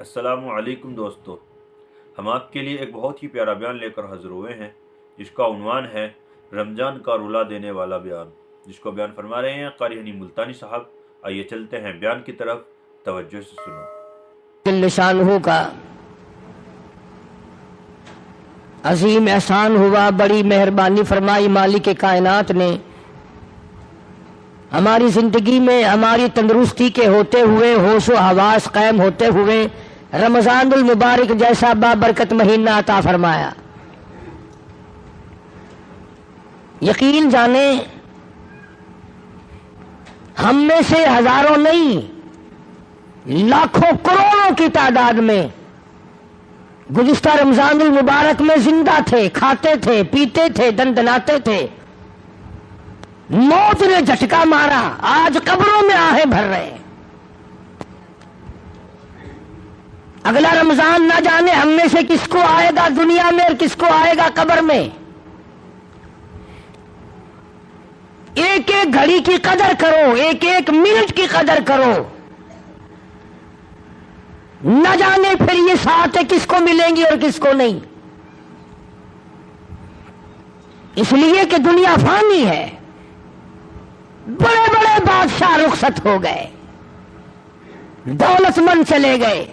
السلام علیکم دوستو، ہم آپ کے لیے ایک بہت ہی پیارا بیان لے کر حاضر ہوئے ہیں جس کا عنوان ہے رمضان کا رلا دینے والا بیان، جس کو بیان فرما رہے ہیں قاری حنی ملتانی صاحب۔ آئیے چلتے ہیں بیان کی طرف، توجہ سے سنو۔ جل شانہ کا عظیم احسان ہوا، بڑی مہربانی فرمائی مالک کائنات نے ہماری زندگی میں ہماری تندرستی کے ہوتے ہوئے، ہوش و حواس قائم ہوتے ہوئے رمضان المبارک جیسا بابرکت مہینہ عطا فرمایا۔ یقین جانیں ہم میں سے ہزاروں نہیں، لاکھوں کروڑوں کی تعداد میں گزشتہ رمضان المبارک میں زندہ تھے، کھاتے تھے، پیتے تھے، دندناتے تھے، موت نے جھٹکا مارا، آج قبروں میں آہیں بھر رہے ہیں۔ اگلا رمضان نہ جانے ہم میں سے کس کو آئے گا دنیا میں اور کس کو آئے گا قبر میں۔ ایک ایک گھڑی کی قدر کرو، ایک ایک منٹ کی قدر کرو، نہ جانے پھر یہ ساتھ کس کو ملیں گی اور کس کو نہیں۔ اس لیے کہ دنیا فانی ہے، بڑے بڑے بادشاہ رخصت ہو گئے، دولت مند چلے گئے،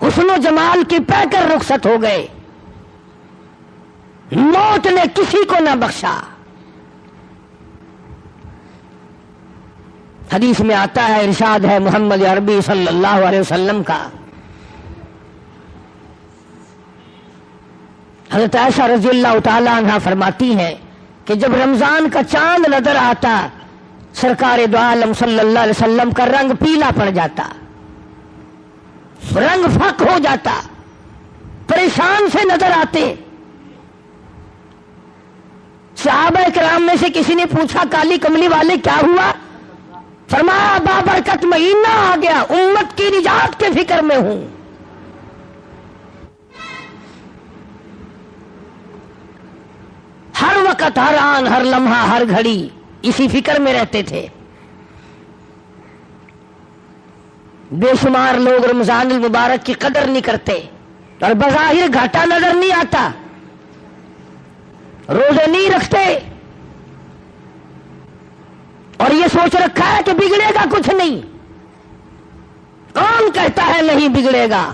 حسن و جمال کی پیکر رخصت ہو گئے، موت نے کسی کو نہ بخشا۔ حدیث میں آتا ہے، ارشاد ہے محمد عربی صلی اللہ علیہ وسلم کا، حضرت عائشہ رضی اللہ تعالی عنہا فرماتی ہیں کہ جب رمضان کا چاند نظر آتا، سرکار دو عالم صلی اللہ علیہ وسلم کا رنگ پیلا پڑ جاتا، رنگ فق ہو جاتا، پریشان سے نظر آتے۔ صحابہ کرام میں سے کسی نے پوچھا، کالی کملی والے کیا ہوا؟ فرمایا بابرکت مہینہ آ گیا، امت کی نجات کے فکر میں ہوں۔ ہر وقت، ہر آن، ہر لمحہ، ہر گھڑی اسی فکر میں رہتے تھے۔ بے شمار لوگ رمضان المبارک کی قدر نہیں کرتے اور بظاہر گھاٹا نظر نہیں آتا، روزے نہیں رکھتے اور یہ سوچ رکھا ہے کہ بگڑے گا کچھ نہیں۔ کون کہتا ہے نہیں بگڑے گا؟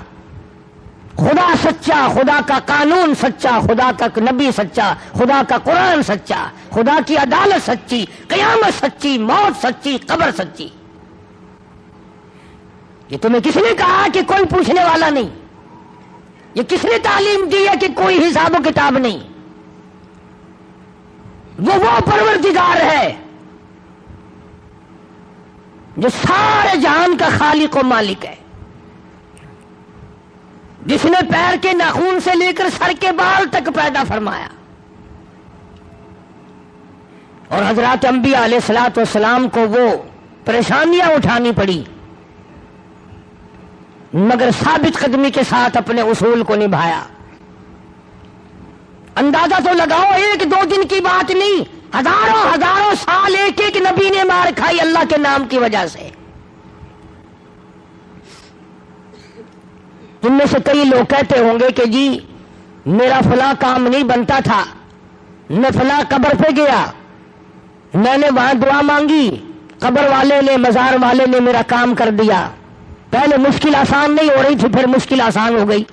خدا سچا، خدا کا قانون سچا، خدا کا نبی سچا، خدا کا قرآن سچا، خدا کی عدالت سچی، قیامت سچی، موت سچی، قبر سچی۔ یہ تمہیں کس نے کہا کہ کوئی پوچھنے والا نہیں؟ یہ کس نے تعلیم دی ہے کہ کوئی حساب و کتاب نہیں؟ وہ پروردگار ہے جو سارے جہان کا خالق و مالک ہے، جس نے پیر کے ناخن سے لے کر سر کے بال تک پیدا فرمایا، اور حضرات انبیاء علیہ الصلوۃ والسلام کو وہ پریشانیاں اٹھانی پڑی مگر ثابت قدمی کے ساتھ اپنے اصول کو نبھایا۔ اندازہ تو لگاؤ، ایک دو دن کی بات نہیں، ہزاروں ہزاروں سال ایک ایک نبی نے مار کھائی اللہ کے نام کی وجہ سے۔ ان میں سے کئی لوگ کہتے ہوں گے کہ جی میرا فلاں کام نہیں بنتا تھا، میں فلاں قبر پہ گیا، میں نے وہاں دعا مانگی، قبر والے نے، مزار والے نے میرا کام کر دیا، پہلے مشکل آسان نہیں ہو رہی تھی، پھر مشکل آسان ہو گئی۔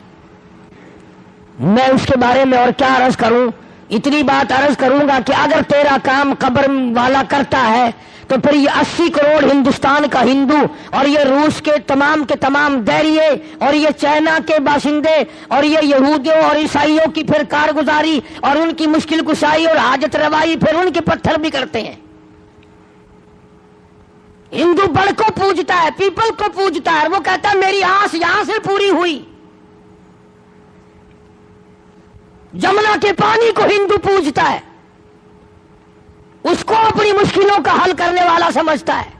میں اس کے بارے میں اور کیا عرض کروں؟ اتنی بات عرض کروں گا کہ اگر تیرا کام قبر والا کرتا ہے تو پھر یہ 80 کروڑ ہندوستان کا ہندو اور یہ روس کے تمام دہریے اور یہ چائنا کے باشندے اور یہ یہودیوں اور عیسائیوں کی پھر کارگزاری اور ان کی مشکل کشائی اور حاجت روائی پھر ان کے پتھر بھی کرتے ہیں۔ ہندو بڑ کو پوجتا ہے، پیپل کو پوجتا ہے، وہ کہتا ہے میری آس یہاں سے پوری ہوئی۔ جمنا کے پانی کو ہندو پوجتا ہے، اس کو اپنی مشکلوں کا حل کرنے والا سمجھتا ہے۔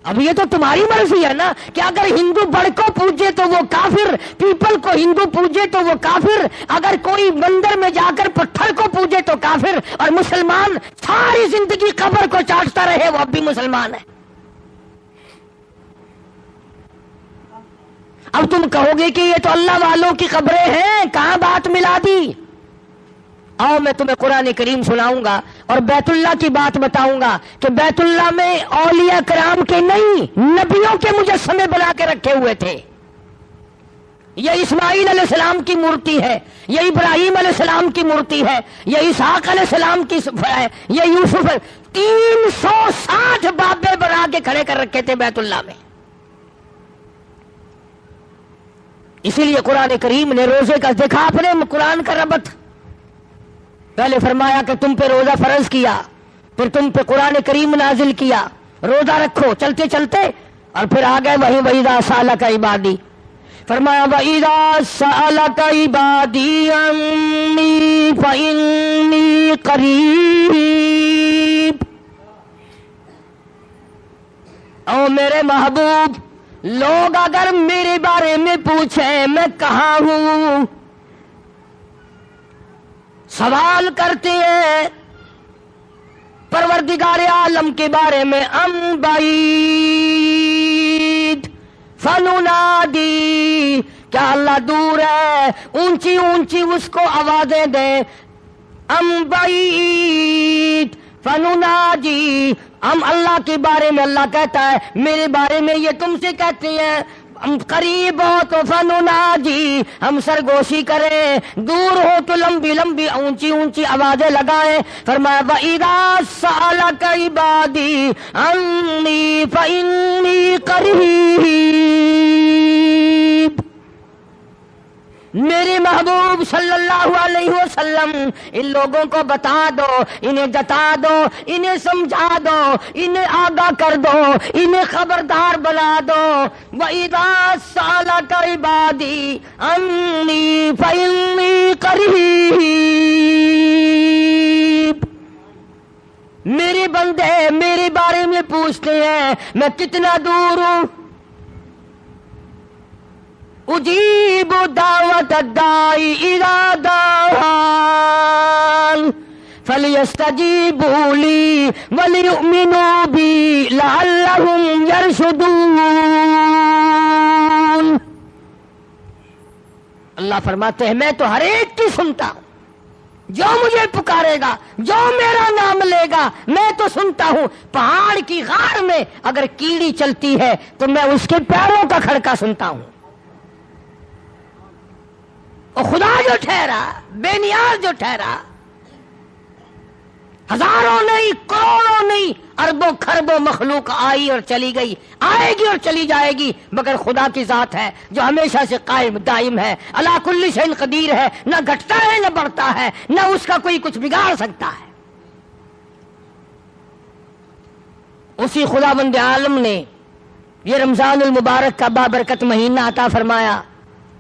اب یہ تو تمہاری مرضی ہے نا کہ اگر ہندو بڑ کو پوجے تو وہ کافر، پیپل کو ہندو پوجے تو وہ کافر، اگر کوئی مندر میں جا کر پتھر کو پوجے تو کافر، اور مسلمان ساری زندگی قبر کو چاٹتا رہے وہ اب بھی مسلمان ہے۔ اب تم کہو گے کہ یہ تو اللہ والوں کی قبریں ہیں، کہاں بات ملا دی؟ آؤ میں تمہیں قرآن کریم سناؤں گا اور بیت اللہ کی بات بتاؤں گا کہ بیت اللہ میں اولیاء کرام کے نہیں، نبیوں کے مجسمے بنا کے رکھے ہوئے تھے۔ یہ اسماعیل علیہ السلام کی مورتی ہے، یہ ابراہیم علیہ السلام کی مورتی ہے، یہ اسحاق علیہ السلام کی ہے، یہ یوسف ہے۔ 360 بابے بنا کے کھڑے کر رکھے تھے بیت اللہ میں۔ اسی لیے قرآن کریم نے روزے کا دیکھا آپ نے قرآن کا ربط، پہلے فرمایا کہ تم پہ روزہ فرض کیا، پھر تم پہ قرآن کریم نازل کیا، روزہ رکھو چلتے چلتے، اور پھر آ گئے وَإِذَا سَأَلَكَ عِبَادِي، فرمایا وَإِذَا سَأَلَكَ عِبَادِي عَنِّي فَإِنِّي قَرِيبٌ۔ او میرے محبوب، لوگ اگر میرے بارے میں پوچھیں میں کہاں ہوں، سوال کرتے ہیں پروردگار عالم کے بارے میں، ام بعید فننادی، کیا اللہ دور ہے، اونچی اونچی اس کو آوازیں دیں، ام بعید فننادی، ہم اللہ کے بارے میں اللہ کہتا ہے میرے بارے میں یہ تم سے کہتے ہیں ہم قریب ہو تو فنناجی، ہم سرگوشی کریں، دور ہو تو لمبی لمبی اونچی اونچی آوازیں لگائیں۔ فرمایا وَإِذَا سَأَلَكَ عِبَادِي عَنِّي فَإِنِّي قَرِيبٌ۔ میرے محبوب صلی اللہ علیہ وسلم ان لوگوں کو بتا دو، انہیں جتا دو، انہیں سمجھا دو، انہیں آگاہ کر دو، انہیں خبردار بنا دو۔ وَإِذَا سَأَلَكَ عِبَادِي عَنِّي فَإِنِّي قَرِيبٌ۔ میرے بندے میرے بارے میں پوچھتے ہیں میں کتنا دور ہوں، اجیب دعوت الداعی اذا دعان فلیستجیبوا لی ولیؤمنوا بی لعلہم یرشدون۔ اللہ فرماتے ہیں میں تو ہر ایک کی سنتا ہوں، جو مجھے پکارے گا، جو میرا نام لے گا میں تو سنتا ہوں۔ پہاڑ کی غار میں اگر کیڑی چلتی ہے تو میں اس کے پیروں کا کھڑکا سنتا ہوں۔ اور خدا جو ٹھہرا، بے نیاز جو ٹھہرا، ہزاروں نہیں، کروڑوں نہیں، اربوں خربوں مخلوق آئی اور چلی گئی، آئے گی اور چلی جائے گی، مگر خدا کی ذات ہے جو ہمیشہ سے قائم دائم ہے، علی کل شیء قدیر ہے، نہ گھٹتا ہے نہ بڑھتا ہے، نہ اس کا کوئی کچھ بگاڑ سکتا ہے۔ اسی خداوند عالم نے یہ رمضان المبارک کا بابرکت مہینہ عطا فرمایا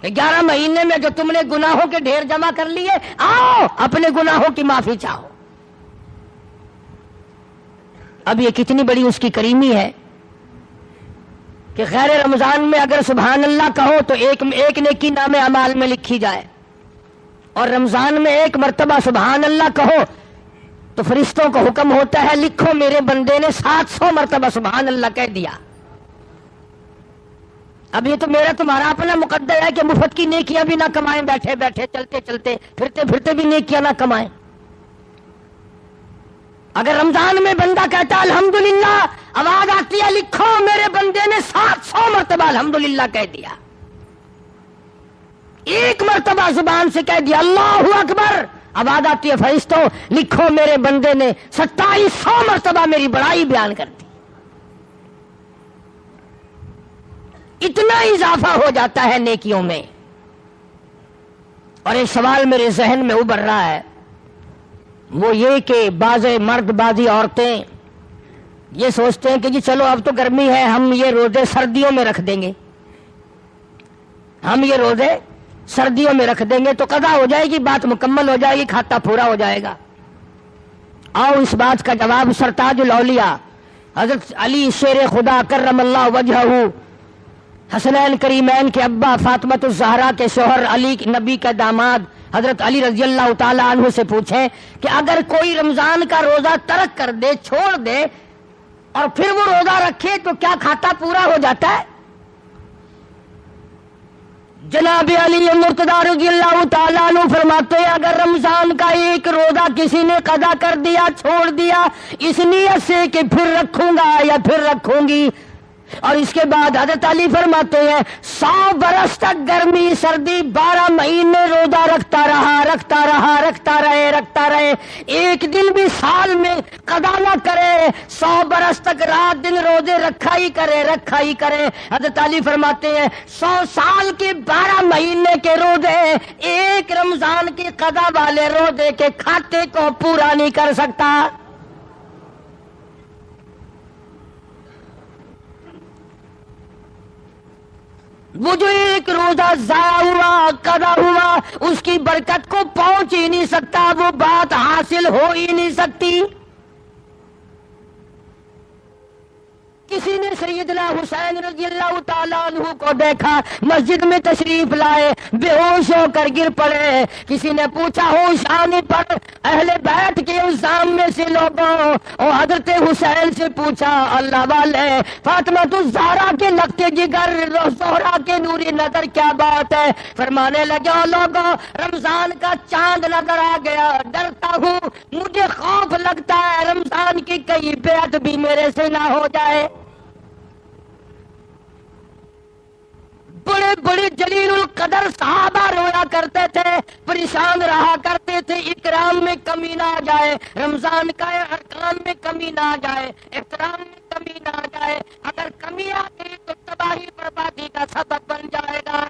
کہ 11 مہینے میں جو تم نے گناہوں کے ڈھیر جمع کر لیے، آؤ اپنے گناہوں کی معافی چاہو۔ اب یہ کتنی بڑی اس کی کریمی ہے کہ غیر رمضان میں اگر سبحان اللہ کہو تو ایک نیکی نام اعمال میں لکھی جائے، اور رمضان میں ایک مرتبہ سبحان اللہ کہو تو فرشتوں کو حکم ہوتا ہے لکھو میرے بندے نے 700 مرتبہ سبحان اللہ کہہ دیا۔ اب یہ تو میرا تمہارا اپنا مقدر ہے کہ مفت کی نیکیاں بھی نہ کمائیں، بیٹھے بیٹھے چلتے چلتے پھرتے پھرتے بھی نیکیاں نہ کمائیں۔ اگر رمضان میں بندہ کہتا الحمدللہ، آواز آتی ہے لکھو میرے بندے نے 700 مرتبہ الحمدللہ کہہ دیا، ایک مرتبہ زبان سے کہہ دیا اللہ اکبر، آواز آتی ہے فرشتوں لکھو میرے بندے نے 2700 مرتبہ میری بڑائی بیان کر دی۔ اتنا اضافہ ہو جاتا ہے نیکیوں میں۔ اور ایک سوال میرے ذہن میں ابھر رہا ہے، وہ یہ کہ بعض مرد بعضی عورتیں یہ سوچتے ہیں کہ جی چلو اب تو گرمی ہے، ہم یہ روزے سردیوں میں رکھ دیں گے، ہم یہ روزے سردیوں میں رکھ دیں گے تو قضا ہو جائے گی، بات مکمل ہو جائے گی، کھاتا پورا ہو جائے گا۔ آؤ اس بات کا جواب سرتاج الاولیاء حضرت علی شیر خدا کرم اللہ وجہہ، حسنین کریمین کے ابا، فاطمۃ الزہرا کے شوہر، علی نبی کا داماد حضرت علی رضی اللہ تعالی عنہ سے پوچھیں کہ اگر کوئی رمضان کا روزہ ترک کر دے، چھوڑ دے، اور پھر وہ روزہ رکھے تو کیا کھاتا پورا ہو جاتا ہے؟ جناب علی مرتضیٰ رضی اللہ تعالیٰ عنہ فرماتے ہیں اگر رمضان کا ایک روزہ کسی نے قضا کر دیا، چھوڑ دیا اس نیت سے کہ پھر رکھوں گا یا پھر رکھوں گی، اور اس کے بعد حضرت علی فرماتے ہیں 100 برس تک گرمی سردی 12 مہینے روزہ رکھتا رہے، ایک دن بھی سال میں قضا نہ کرے، 100 برس تک رات دن روزے رکھا ہی کرے۔ حضرت علی فرماتے ہیں 100 سال کے 12 مہینے کے روزے ایک رمضان کی قضا والے روزے کے کھاتے کو پورا نہیں کر سکتا۔ وہ جو ایک روزہ ضائع ہوا، قضا ہوا، اس کی برکت کو پہنچ ہی نہیں سکتا، وہ بات حاصل ہو ہی نہیں سکتی۔ کسی نے سیدنا حسین رضی اللہ تعالیٰ عنہ کو دیکھا، مسجد میں تشریف لائے، بے ہوش ہو کر گر پڑے۔ کسی نے پوچھا ہوش آنے پر اہل بیت کے الزام میں سے لوگوں اور حضرت حسین سے پوچھا، اللہ والے فاطمہ الزہرا کے لگتے جگر، زہرا کے نوری نظر، کیا بات ہے؟ فرمانے لگے لوگوں رمضان کا چاند نظر آ گیا، ڈرتا ہوں، مجھے خوف لگتا ہے رمضان کی کئی بیعت بھی میرے سے نہ ہو جائے۔ بڑے بڑے جلیل القدر صحابہ رویا کرتے تھے، پریشان رہا کرتے تھے، اکرام میں کمی نہ آ جائے، رمضان کا ارکان میں کمی نہ آ جائے، احترام میں کمی نہ آ جائے، اگر کمی آ گئی تو تباہی بربادی کا سبب بن جائے گا۔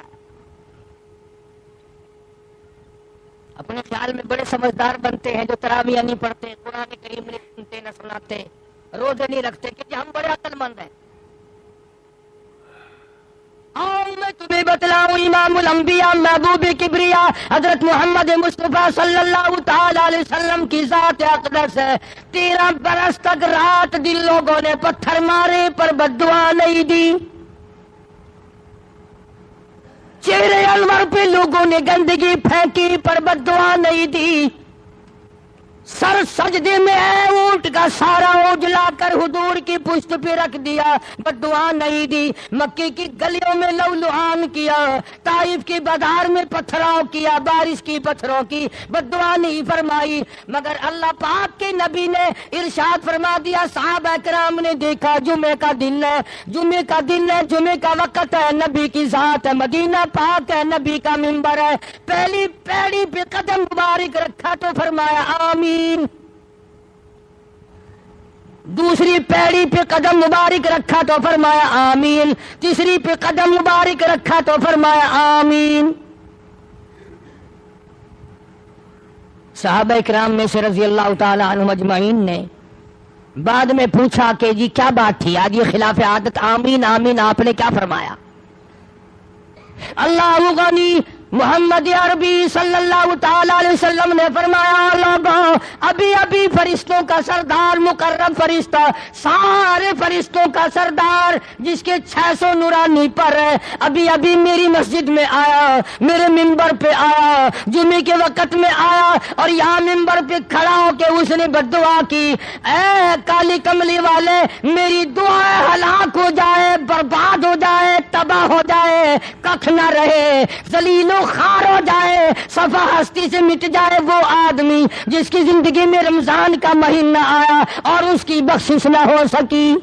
اپنے خیال میں بڑے سمجھدار بنتے ہیں جو تراویح نہیں پڑھتے، قرآن کریم نہیں سنتے نہ سناتے، روزے نہیں رکھتے کہ ہم بڑے عقل مند ہیں۔ میں تمہیں بتلاؤں امام الانبیاء محبوب کبریا حضرت محمد مصطفیٰ صلی اللہ تعالی علیہ وسلم کی ذات اقدس ہے، 13 برس تک رات دن لوگوں نے پتھر مارے پر بددعا نہیں دی، چہرے انور پہ لوگوں نے گندگی پھینکی پر بددعا نہیں دی، سر سجدے میں ہے اونٹ کا سارا اجلا کر حضور کی پشت پہ رکھ دیا، بددعا نہیں دی، مکے کی گلیوں میں لولوہان کیا، طائف کی بازار میں پتھراؤ کیا، بارش کی پتھروں کی بددعا نہیں فرمائی، مگر اللہ پاک کے نبی نے ارشاد فرما دیا، صحابہ کرام نے دیکھا جمعے کا دن ہے، جمعے کا وقت ہے، نبی کی ذات ہے، مدینہ پاک ہے، نبی کا منبر ہے، پہلی پیڑی پہ قدم مبارک رکھا تو فرمایا آمین، دوسری پیڑی پہ قدم مبارک رکھا تو فرمایا آمین، تیسری پہ قدم مبارک رکھا تو فرمایا آمین۔ صحابہ اکرام میں سے رضی اللہ تعالی عنہم اجمعین نے بعد میں پوچھا کہ جی کیا بات تھی آج یہ خلاف عادت آمین آمین آپ نے کیا فرمایا؟ اللہ غنی محمد عربی صلی اللہ تعالی علیہ وسلم نے فرمایا لوگوں ابھی ابھی فرشتوں کا سردار مقرب فرشتہ سارے فرشتوں کا سردار جس کے 600 نورانی پر ہے ابھی ابھی میری مسجد میں آیا میرے منبر پہ آیا جمعے کے وقت میں آیا اور یہاں منبر پہ کھڑا ہو کے اس نے بددعا کی اے کالی کملی والے میری دعا ہلاک ہو جائے برباد ہو جائے تباہ ہو جائے ککھ نہ رہے ذلیل خار ہو جائے صفا ہستی سے مٹ جائے وہ آدمی جس کی زندگی میں رمضان کا مہینہ آیا اور اس کی بخشش نہ ہو سکی۔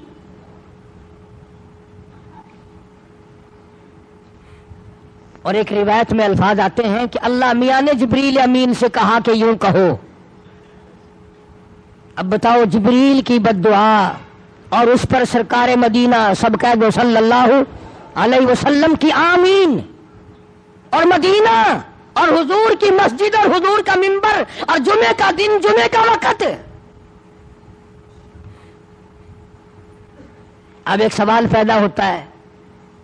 اور ایک روایت میں الفاظ آتے ہیں کہ اللہ میاں نے جبریل امین سے کہا کہ یوں کہو۔ اب بتاؤ جبریل کی بددعا اور اس پر سرکار مدینہ سب کہہ دو صلی اللہ علیہ وسلم کی آمین اور مدینہ اور حضور کی مسجد اور حضور کا منبر اور جمعے کا دن جمعے کا وقت۔ اب ایک سوال پیدا ہوتا ہے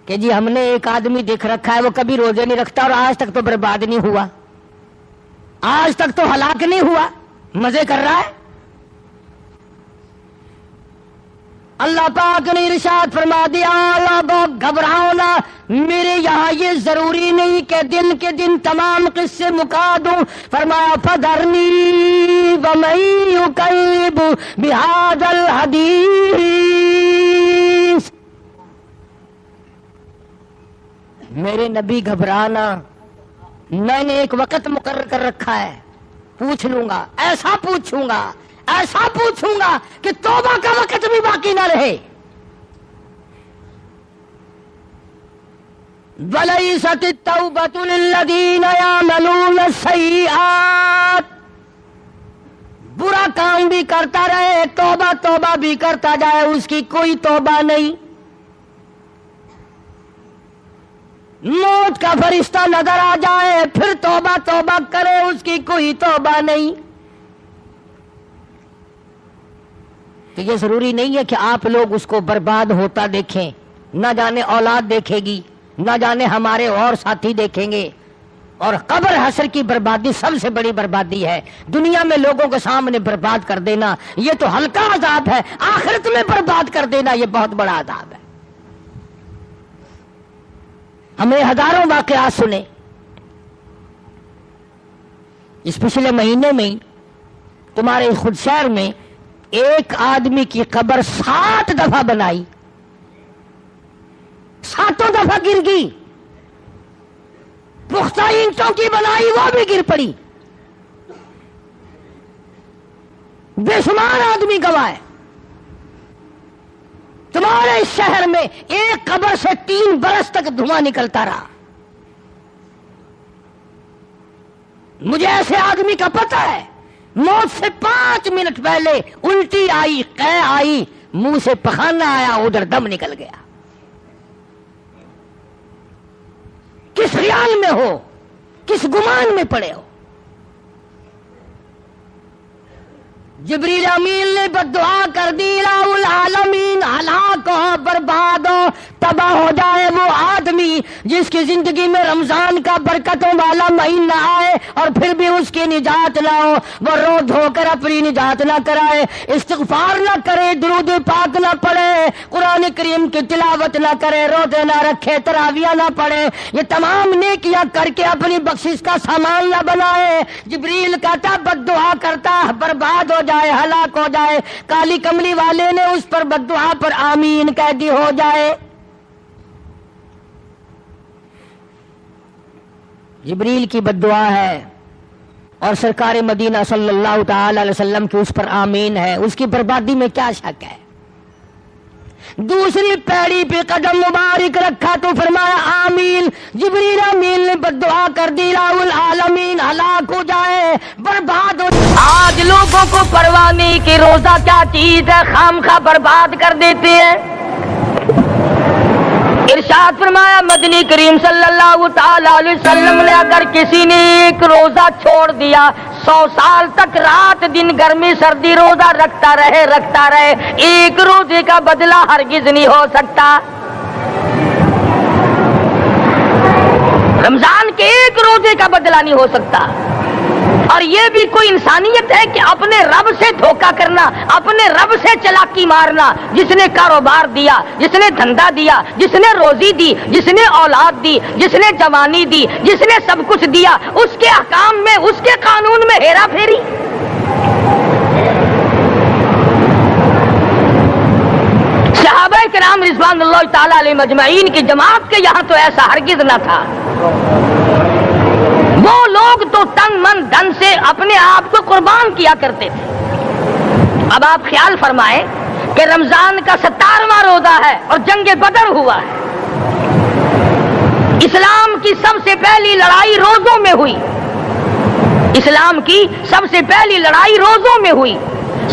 کہ جی ہم نے ایک آدمی دیکھ رکھا ہے وہ کبھی روزے نہیں رکھتا اور آج تک تو برباد نہیں ہوا آج تک تو ہلاک نہیں ہوا مزے کر رہا ہے۔ اللہ پاک نے ارشاد فرما دیا لوگوں گھبراؤ نہ میرے یہاں یہ ضروری نہیں کہ دن کے دن تمام قصے مکا دوں فرمایا فذرنی ومن یکذب بہذا الحدیث میرے نبی گھبرانا، میں نے ایک وقت مقرر کر رکھا ہے، پوچھ لوں گا، ایسا پوچھوں گا کہ توبہ کا وقت بھی باقی نہ رہے۔ وَلَيْسَتِ التَّوْبَةُ لِلَّذِينَ يَعْمَلُونَ السَّيِّئَاتِ، برا کام بھی کرتا رہے، توبہ بھی کرتا جائے، اس کی کوئی توبہ نہیں۔ موت کا فرشتہ نظر آ جائے پھر توبہ کرے، اس کی کوئی توبہ نہیں۔ تو یہ ضروری نہیں ہے کہ آپ لوگ اس کو برباد ہوتا دیکھیں، نہ جانے اولاد دیکھے گی، نہ جانے ہمارے اور ساتھی دیکھیں گے۔ اور قبر حشر کی بربادی سب سے بڑی بربادی ہے۔ دنیا میں لوگوں کے سامنے برباد کر دینا یہ تو ہلکا عذاب ہے، آخرت میں برباد کر دینا یہ بہت بڑا عذاب ہے۔ ہمیں ہزاروں واقعات سنے، اس پچھلے مہینے میں تمہارے خود شہر میں ایک آدمی کی قبر 7 دفعہ بنائی، 7 دفعہ گر گئی، پختہ اینٹوں کی بنائی وہ بھی گر پڑی، بے شمار آدمی گوائے۔ تمہارے اس شہر میں ایک قبر سے 3 برس تک دھواں نکلتا رہا۔ مجھے ایسے آدمی کا پتہ ہے، موت سے 5 منٹ پہلے الٹی آئی، قے آئی، منہ سے پخانہ آیا، ادھر دم نکل گیا۔ کس خیال میں ہو، کس گمان میں پڑے ہو؟ جبریل امین نے بددعا کر دی، الہ العالمین، ہلاک ہو، برباد ہو، تباہ ہو جائے وہ آدمی جس کی زندگی میں رمضان کا برکتوں والا مہینہ آئے اور پھر بھی اس کی نجات نہ ہو، وہ رو دھو کر اپنی نجات نہ کرائے، استغفار نہ کرے، درود پاک نہ پڑھے، قرآن کریم کی تلاوت نہ کرے، روزے نہ رکھے، تراویح نہ پڑھے، یہ تمام نیکیاں کر کے اپنی بخشش کا سامان نہ بنائے۔ جبریل کہتا، بددعا کرتا، برباد ہو جائے، ہلاک ہو جائے۔ کالی کملی والے نے اس پر بددعا پر آمین کہہ دی، ہو جائے۔ جبریل کی بددعا ہے اور سرکار مدینہ صلی اللہ تعالی علیہ وسلم کی اس پر آمین ہے، اس کی بربادی میں کیا شک ہے؟ دوسری پیڑی پہ قدم مبارک رکھا تو فرمایا آمین۔ جبریل امین نے بددعا کر دی، الہ العالمین، ہلاک ہو جائے، برباد ہو جائے۔ آج لوگوں کو پرواہ نہیں کہ روزہ کیا چیز ہے، خام خواہ برباد کر دیتے ہیں۔ ارشاد فرمایا مدنی کریم صلی اللہ تعالی علیہ وسلم نے، اگر کسی نے ایک روزہ چھوڑ دیا، 100 سال تک رات دن گرمی سردی روزہ رکھتا رہے، ایک روزے کا بدلہ ہرگز نہیں ہو سکتا۔ رمضان کے ایک روزے کا بدلہ نہیں ہو سکتا۔ اور یہ بھی کوئی انسانیت ہے کہ اپنے رب سے دھوکہ کرنا، اپنے رب سے چلاکی مارنا؟ جس نے کاروبار دیا، جس نے دھندا دیا، جس نے روزی دی، جس نے اولاد دی، جس نے جوانی دی، جس نے سب کچھ دیا، اس کے احکام میں، اس کے قانون میں ہیرا پھیری۔ صحابہ کرام رضوان اللہ تعالی علیہ مجمعین کی جماعت کے یہاں تو ایسا ہرگز نہ تھا۔ وہ لوگ تو تن من دھن سے اپنے آپ کو قربان کیا کرتے تھے۔ اب آپ خیال فرمائیں کہ رمضان کا 17واں روزہ ہے اور جنگ بدر ہوا ہے۔ اسلام کی سب سے پہلی لڑائی روزوں میں ہوئی، اسلام کی سب سے پہلی لڑائی روزوں میں ہوئی۔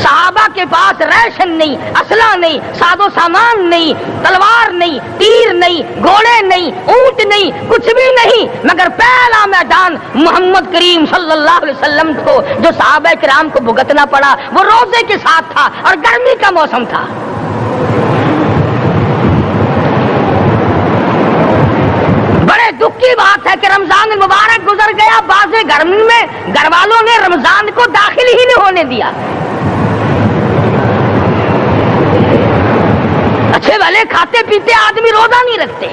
صحابہ کے پاس ریشن نہیں، اسلحہ نہیں، ساز و سامان نہیں، تلوار نہیں، تیر نہیں، گھوڑے نہیں، اونٹ نہیں، کچھ بھی نہیں، مگر پہلا میدان محمد کریم صلی اللہ علیہ وسلم کو جو صحابہ کرام کو بھگتنا پڑا وہ روزے کے ساتھ تھا اور گرمی کا موسم تھا۔ بڑے دکھ کی بات ہے کہ رمضان مبارک گزر گیا، بعض گھر میں گھر والوں نے رمضان کو داخل ہی نہیں ہونے دیا۔ اچھے بھلے کھاتے پیتے آدمی روزہ نہیں رکھتے،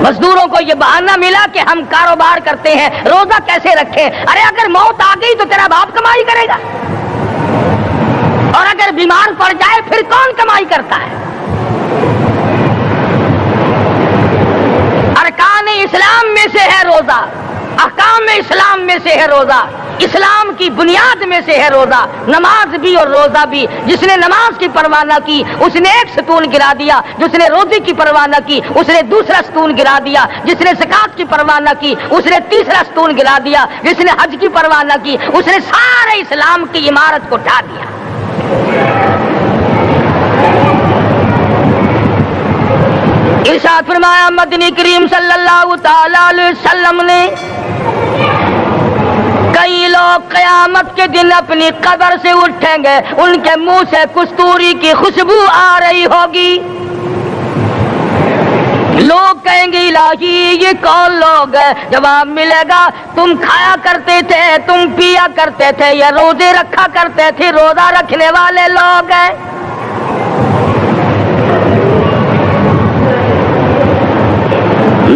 مزدوروں کو یہ بہانہ ملا کہ ہم کاروبار کرتے ہیں، روزہ کیسے رکھیں؟ ارے اگر موت آ گئی تو تیرا باپ کمائی کرے گا، اور اگر بیمار پڑ جائے پھر کون کمائی کرتا ہے؟ ارکان اسلام میں سے ہے روزہ، احکام اسلام میں سے ہے روزہ، اسلام کی بنیاد میں سے ہے روزہ، نماز بھی اور روزہ بھی۔ جس نے نماز کی پرواہ نہ کی اس نے ایک ستون گرا دیا، جس نے روزے کی پرواہ نہ کی اس نے دوسرا ستون گرا دیا، جس نے زکات کی پرواہ نہ کی اس نے تیسرا ستون گرا دیا، جس نے حج کی پرواہ نہ کی اس نے سارے اسلام کی عمارت کو ڈھا دیا۔ ارشاد فرمایا مدنی کریم صلی اللہ تعالی علیہ وسلم نے، کئی لوگ قیامت کے دن اپنی قبر سے اٹھیں گے، ان کے منہ سے کستوری کی خوشبو آ رہی ہوگی۔ لوگ کہیں گے الہی یہ کون لوگ ہے؟ جواب ملے گا تم کھایا کرتے تھے، تم پیا کرتے تھے، یہ روزے رکھا کرتے تھے، روزہ رکھنے والے لوگ ہیں۔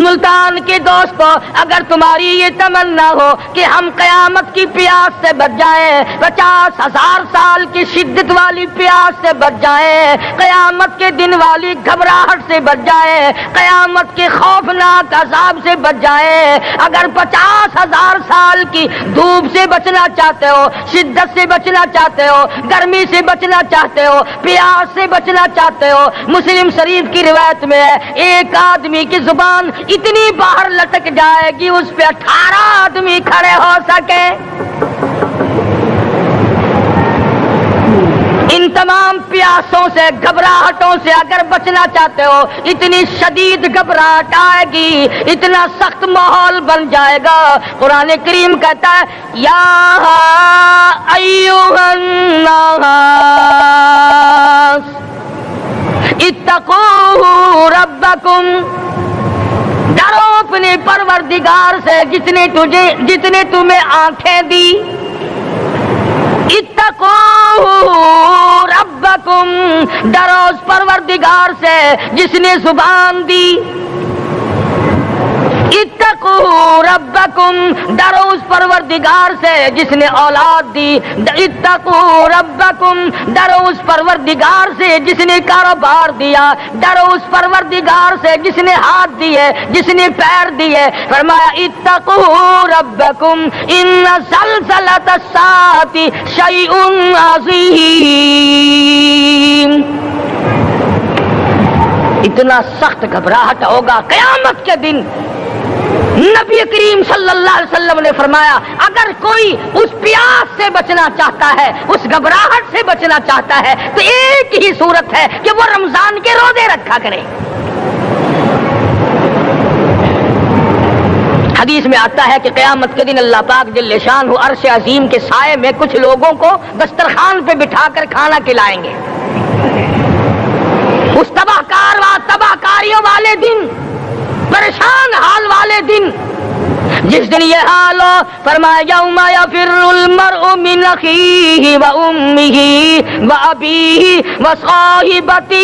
ملتان کے دوستو، اگر تمہاری یہ تمنا ہو کہ ہم قیامت کی پیاس سے بچ جائیں، 50,000 سال کی شدت والی پیاس سے بچ جائیں، قیامت کے دن والی گھبراہٹ سے بچ جائیں، قیامت کے خوفناک عذاب سے بچ جائیں، اگر 50,000 سال کی دھوپ سے بچنا چاہتے ہو، شدت سے بچنا چاہتے ہو، گرمی سے بچنا چاہتے ہو، پیاس سے بچنا چاہتے ہو، مسلم شریف کی روایت میں ہے ایک آدمی کی زبان اتنی باہر لٹک جائے گی اس پہ 18 آدمی کھڑے ہو سکے۔ ان تمام پیاسوں سے، گھبراہٹوں سے اگر بچنا چاہتے ہو، اتنی شدید گھبراہٹ آئے گی، اتنا سخت ماحول بن جائے گا۔ قرآن کریم کہتا ہے یا ایھا الناس اتقوا ربکم، ڈرو اپنے پروردگار سے جتنے تمہیں آنکھیں دی۔ اتقوا ربکم، ڈرو اس پروردگار سے جس نے زبان دی۔ اتقوا ربکم، ڈرو اس پروردگار سے جس نے اولاد دی۔ اتقوا ربکم، ڈرو اس پروردگار سے جس نے کاروبار دیا، ڈرو اس پروردگار سے جس نے ہاتھ دیے، جس نے پیر دیے۔ فرمایا اتقوا ربکم ان زلزلۃ الساعۃ شیء عظیم، اتنا سخت گھبراہٹ ہوگا قیامت کے دن۔ نبی کریم صلی اللہ علیہ وسلم نے فرمایا اگر کوئی اس پیاس سے بچنا چاہتا ہے، اس گھبراہٹ سے بچنا چاہتا ہے تو ایک ہی صورت ہے کہ وہ رمضان کے روزے رکھا کرے۔ حدیث میں آتا ہے کہ قیامت کے دن اللہ پاک جل شان عرش عظیم کے سائے میں کچھ لوگوں کو دسترخوان پہ بٹھا کر کھانا کھلائیں گے۔ اس تباہ کاریوں والے دن، پریشان حال والے دن، جس دن یہ حال ہو، فرمایا یوم یفر المرء من اخیہ وامہ وابیہ وصاحبتہ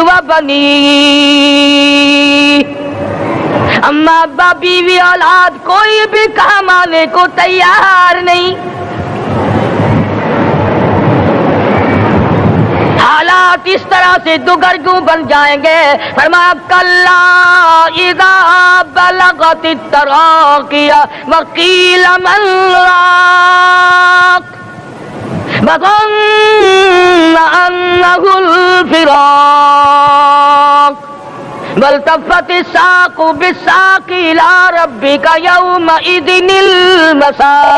وبنیہ، اما ابا بیوی اولاد کوئی بھی کام آنے کو تیار نہیں۔ حالات اس طرح سے دگرگوں بن جائیں گے۔ فرمایا کلا اذا بلغت التراقی وقیل من راق وظن انہ الفراق والتفت الساق بالساق الى ربک یومئذ المساق۔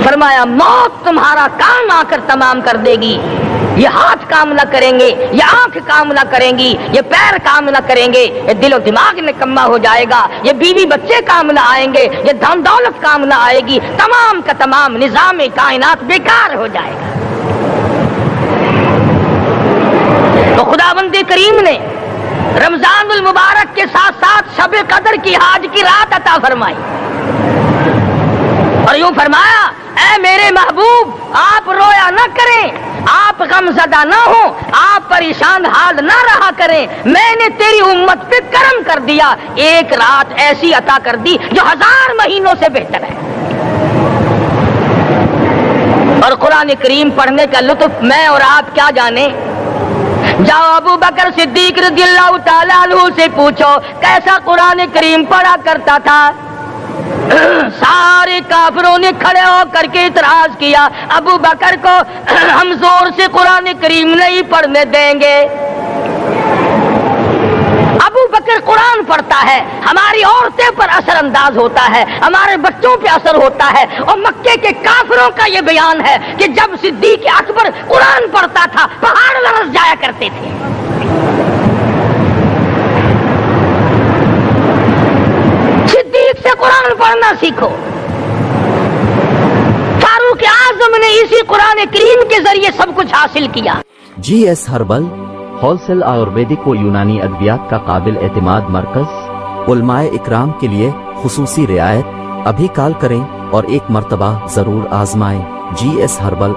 فرمایا موت تمہارا کام آ کر تمام کر دے گی، یہ ہاتھ کام نہ کریں گے، یہ آنکھ کام نہ کریں گی، یہ پیر کام نہ کریں گے، یہ دل و دماغ نکما ہو جائے گا، یہ بیوی بچے کام نہ آئیں گے، یہ دھن دولت کام نہ آئے گی، تمام کا تمام نظام کائنات بیکار ہو جائے گا۔ تو خداوند کریم نے رمضان المبارک کے ساتھ ساتھ شب قدر کی حاج کی رات عطا فرمائی اور یوں فرمایا اے میرے محبوب آپ رویا نہ کریں، آپ غم زدہ نہ ہوں، آپ پریشان حال نہ رہا کریں، میں نے تیری امت پہ کرم کر دیا، ایک رات ایسی عطا کر دی جو 1000 مہینوں سے بہتر ہے۔ اور قرآن کریم پڑھنے کا لطف میں اور آپ کیا جانے، جاؤ ابو بکر صدیق رضی اللہ تعالیٰ عنہ سے پوچھو کیسا قرآن کریم پڑھا کرتا تھا۔ سارے کافروں نے کھڑے ہو کر کے اعتراض کیا، ابو بکر کو ہم زور سے قرآن کریم نہیں پڑھنے دیں گے۔ ابو بکر قرآن پڑھتا ہے، ہماری عورتیں پر اثر انداز ہوتا ہے، ہمارے بچوں پہ اثر ہوتا ہے، اور مکے کے کافروں کا یہ بیان ہے کہ جب صدیق اکبر قرآن پڑھتا تھا پہاڑ لرز جایا کرتے تھے۔ صدیق سے قرآن پڑھنا سیکھو۔ فاروق اعظم نے اسی قرآن کریم کے ذریعے سب کچھ حاصل کیا۔ G S Herbal wholesale Ayurvedic و یونانی ادویات کا قابل اعتماد مرکز، علماء اکرام کے لیے خصوصی رعایت۔ ابھی کال کریں اور ایک مرتبہ ضرور آزمائیں۔ جی ایس ہربل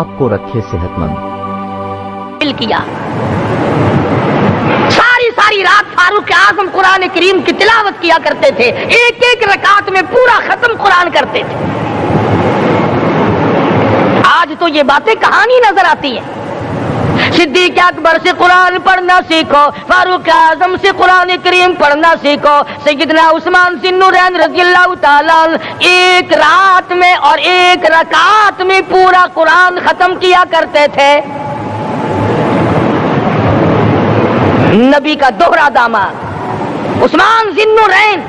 آپ کو رکھے صحت مند۔ کیا ساری رات فاروق اعظم قرآن کریم کی تلاوت کیا کرتے تھے، ایک ایک رکعت میں پورا ختم قرآن کرتے تھے۔ آج تو یہ باتیں کہانی نظر آتی ہیں۔ صدیق اکبر سے قرآن پڑھنا سیکھو، فاروق اعظم سے قرآن کریم پڑھنا سیکھو۔ سیدنا عثمان ذی النورین رضی اللہ تعالیٰ عنہ ایک رات میں اور ایک رکعت میں پورا قرآن ختم کیا کرتے تھے۔ نبی کا دوہرا داماد عثمان ذی النورین،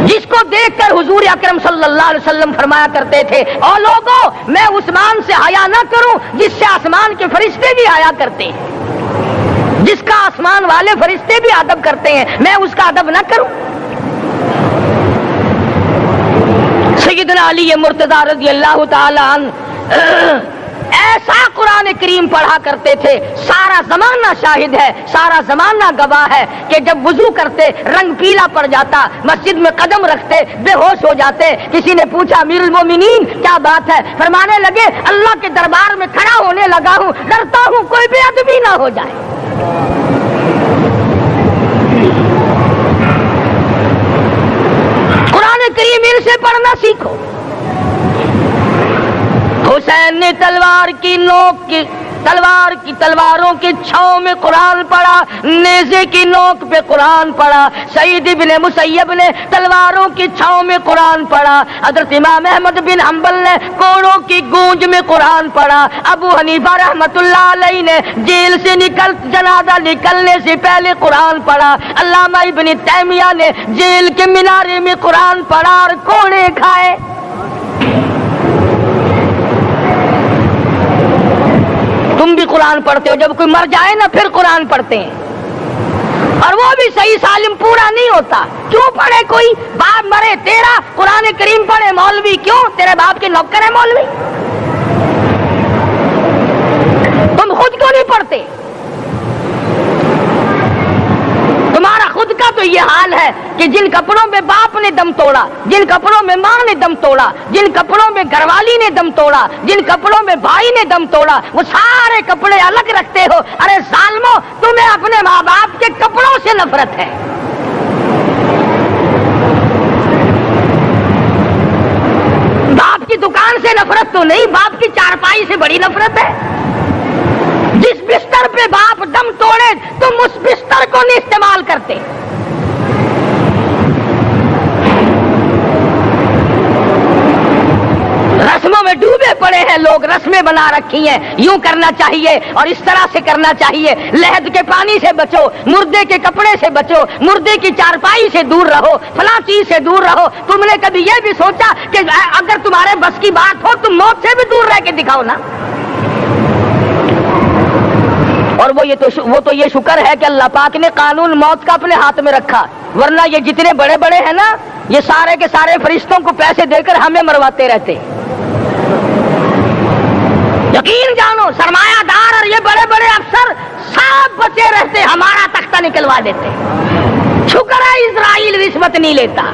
جس کو دیکھ کر حضور اکرم صلی اللہ علیہ وسلم فرمایا کرتے تھے، اور لوگوں میں عثمان سے حیا نہ کروں جس سے آسمان کے فرشتے بھی حیا کرتے ہیں، جس کا آسمان والے فرشتے بھی ادب کرتے ہیں، میں اس کا ادب نہ کروں۔ سیدنا علی مرتضی رضی اللہ تعالی عنہ ایسا قرآن کریم پڑھا کرتے تھے، سارا زمانہ شاہد ہے، سارا زمانہ گواہ ہے کہ جب وضو کرتے رنگ پیلا پڑ جاتا، مسجد میں قدم رکھتے بے ہوش ہو جاتے۔ کسی نے پوچھا امیر المومنین کیا بات ہے؟ فرمانے لگے اللہ کے دربار میں کھڑا ہونے لگا ہوں، ڈرتا ہوں کوئی بے ادبی نہ ہو جائے۔ قرآن کریم ان سے پڑھنا سیکھو۔ حسین نے تلوار کی تلواروں کی چھاؤں میں قرآن پڑھا، نیزے کی نوک پہ قرآن پڑھا۔ سعید بن مسیب نے تلواروں کی چھاؤں میں قرآن پڑھا۔ حضرت امام احمد بن حنبل نے کوڑوں کی گونج میں قرآن پڑھا۔ ابو حنیفہ رحمۃ اللہ علیہ نے جیل سے جنازہ نکلنے سے پہلے قرآن پڑھا۔ علامہ ابن تیمیہ نے جیل کے مینارے میں قرآن پڑھا اور کوڑے کھائے۔ تم بھی قرآن پڑھتے ہو، جب کوئی مر جائے نا پھر قرآن پڑھتے ہیں، اور وہ بھی صحیح سالم پورا نہیں ہوتا۔ کیوں پڑھے؟ کوئی باپ مرے تیرا قرآن کریم پڑھے مولوی، کیوں؟ تیرے باپ کے نوکر ہے مولوی؟ تم خود کیوں نہیں پڑھتے؟ تمہارا خود کا تو یہ حال ہے کہ جن کپڑوں میں باپ نے دم توڑا، جن کپڑوں میں ماں نے دم توڑا، جن کپڑوں میں گھر والی نے دم توڑا، جن کپڑوں میں بھائی نے دم توڑا، وہ سارے کپڑے الگ رکھتے ہو۔ ارے ظالمو، تمہیں اپنے ماں باپ کے کپڑوں سے نفرت ہے۔ باپ کی دکان سے نفرت تو نہیں، باپ کی چارپائی سے بڑی نفرت ہے۔ جس بستر پہ باپ دم توڑے تم اس بستر کو نہیں استعمال کرتے۔ رسموں میں ڈوبے پڑے ہیں لوگ، رسمیں بنا رکھی ہیں، یوں کرنا چاہیے اور اس طرح سے کرنا چاہیے۔ لہد کے پانی سے بچو، مردے کے کپڑے سے بچو، مردے کی چارپائی سے دور رہو، فلاں چیز سے دور رہو۔ تم نے کبھی یہ بھی سوچا کہ اگر تمہارے بس کی بات ہو تم موت سے بھی دور رہ کے دکھاؤ نا؟ اور وہ تو یہ شکر ہے کہ اللہ پاک نے قانون موت کا اپنے ہاتھ میں رکھا، ورنہ یہ جتنے بڑے بڑے ہیں نا، یہ سارے کے سارے فرشتوں کو پیسے دے کر ہمیں مرواتے رہتے۔ یقین جانو سرمایہ دار اور یہ بڑے بڑے افسر سب بچے رہتے، ہمارا تختہ نکلوا دیتے۔ شکر ہے اسرائیل رشوت نہیں لیتا،